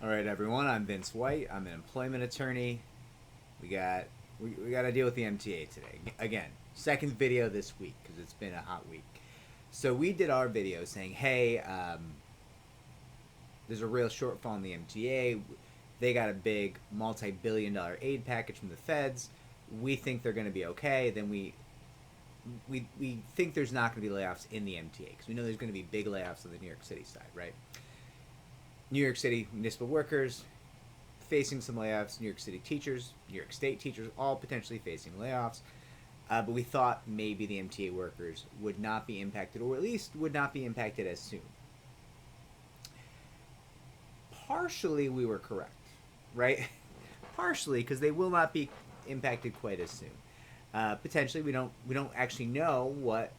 All right, everyone. I'm Vince White. I'm an employment attorney. We got we got to deal with the MTA today. Again, second video this week because it's been a hot week. So we did our video saying, hey, there's a real shortfall in the MTA. They got a big multi-billion-dollar aid package from the feds. We think they're going to be okay. Then we think there's not going to be layoffs in the MTA because we know there's going to be big layoffs on the New York City side, right? New York City municipal workers facing some layoffs. New York City teachers, New York State teachers, all potentially facing layoffs. But we thought maybe the MTA workers would not be impacted, or at least would not be impacted as soon. Partially, we were correct, right? Partially, because they will not be impacted quite as soon. Potentially, we don't actually know what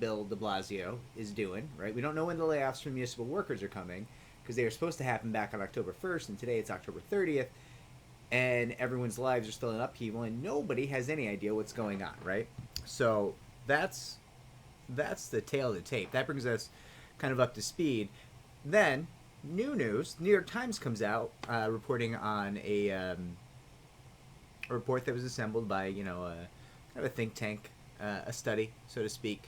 Bill De Blasio is doing, right? We don't know when the layoffs for municipal workers are coming because they were supposed to happen back on October 1st, and today it's October 30th, and everyone's lives are still in upheaval, and nobody has any idea what's going on, right? So that's the tail of the tape. That brings us kind of up to speed. Then, new news: New York Times comes out reporting on a report that was assembled by kind of a think tank, a study, so to speak,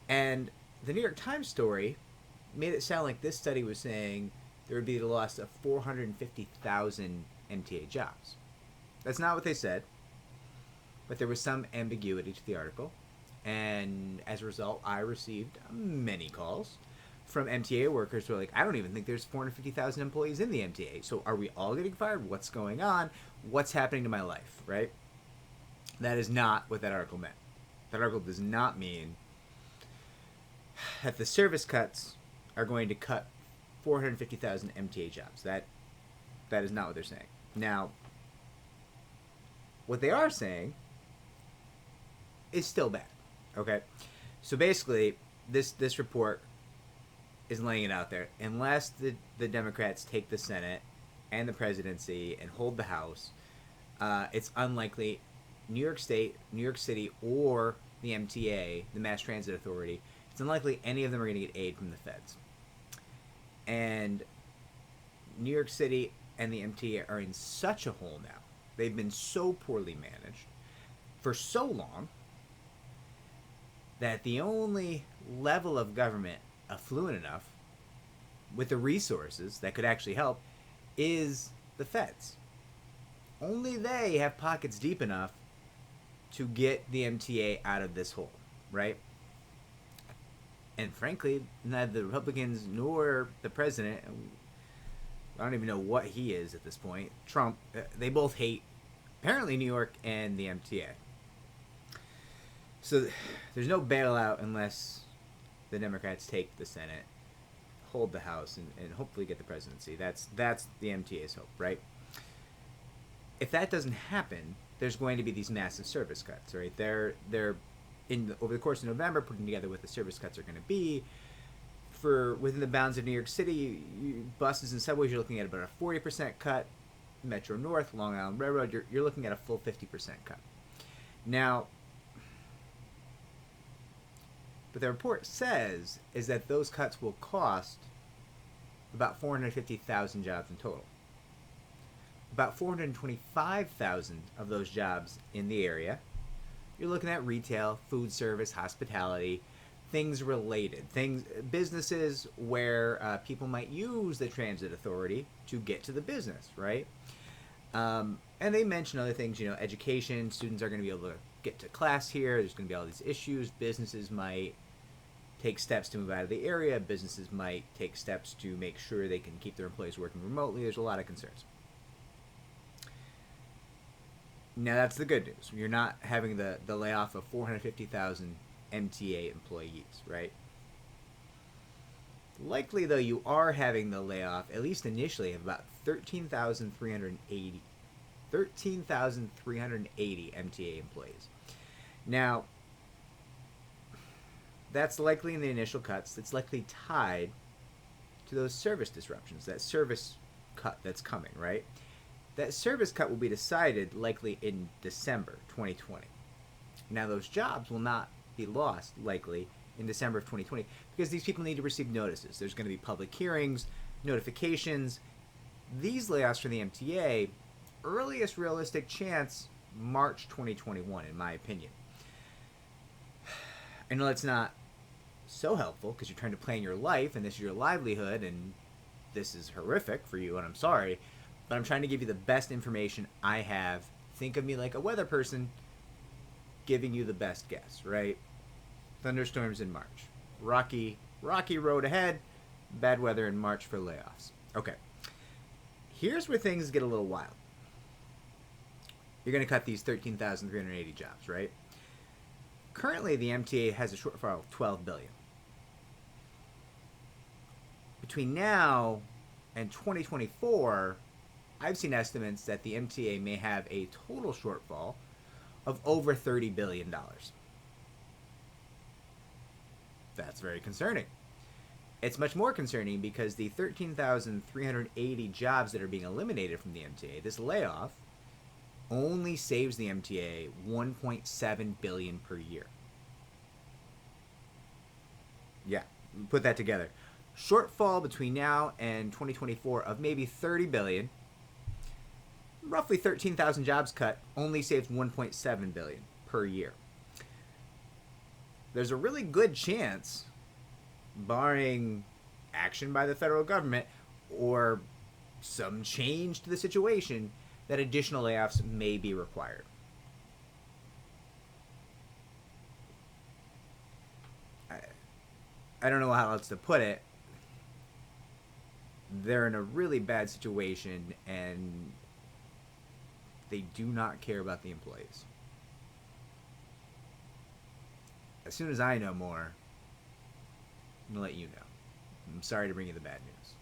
and the New York Times story made it sound like this study was saying there would be the loss of 450,000 MTA jobs. That's not what they said, but there was some ambiguity to the article, and as a result, I received many calls from MTA workers who are like, I don't even think there's 450,000 employees in the MTA. So are we all getting fired? What's going on? What's happening to my life, right? That is not what that article meant. That article does not mean that the service cuts are going to cut 450,000 MTA jobs. That is not what they're saying. Now, what they are saying is still bad. Okay? So basically, this report is laying it out there. Unless the Democrats take the Senate and the presidency and hold the House, it's unlikely New York State, New York City, or the MTA, the Mass Transit Authority, it's unlikely any of them are going to get aid from the feds. And New York City and the MTA are in such a hole now. They've been so poorly managed for so long that the only level of government affluent enough with the resources that could actually help is the feds. Only they have pockets deep enough to get the MTA out of this hole, right? And frankly, neither the Republicans nor the president, I don't even know what he is at this point, Trump, they both hate, apparently, New York and the MTA. So there's no bailout unless the Democrats take the Senate, hold the House, and hopefully get the presidency. That's the MTA's hope, right? If that doesn't happen, there's going to be these massive service cuts, right? They're over the course of November putting together what the service cuts are going to be. For within the bounds of New York City, buses and subways, you're looking at about a 40% cut. Metro North, Long Island Railroad, you're looking at a full 50% cut. Now, what the report says is that those cuts will cost about 450,000 jobs in total. About 425,000 of those jobs in the area. You're looking at retail, food service, hospitality, things related, businesses where people might use the transit authority to get to the business, right? And they mention other things, education. Students are going to be able to get to class here. There's going to be all these issues. Businesses might take steps to move out of the area. Businesses might take steps to make sure they can keep their employees working remotely. There's a lot of concerns. Now, that's the good news. You're not having the layoff of 450,000 MTA employees, right? Likely, though, you are having the layoff, at least initially, of about 13,380 MTA employees. Now, that's likely in the initial cuts. It's likely tied to those service disruptions, that service cut that's coming, right? That service cut will be decided likely in December 2020. Now, those jobs will not be lost likely in December of 2020 because these people need to receive notices. There's going to be public hearings, notifications. these layoffs for the MTA, earliest realistic chance, March 2021, in my opinion. I know that's not so helpful because you're trying to plan your life and this is your livelihood and this is horrific for you and I'm sorry, but I'm trying to give you the best information I have. Think of me like a weather person giving you the best guess, right? Thunderstorms in March. Rocky road ahead. Bad weather in March for layoffs. Okay. Here's where things get a little wild. You're going to cut these 13,380 jobs, right? Currently, the MTA has a shortfall of $12 billion. Between now and 2024, I've seen estimates that the MTA may have a total shortfall of over $30 billion. That's very concerning. It's much more concerning because the 13,380 jobs that are being eliminated from the MTA, this layoff, only saves the MTA $1.7 billion per year. Yeah, put that together. Shortfall between now and 2024 of maybe $30 billion. Roughly 13,000 jobs cut only saves $1.7 billion per year. There's a really good chance, barring action by the federal government or some change to the situation, that additional layoffs may be required. I don't know how else to put it. They're in a really bad situation and they do not care about the employees. As soon as I know more, I'm going to let you know. I'm sorry to bring you the bad news.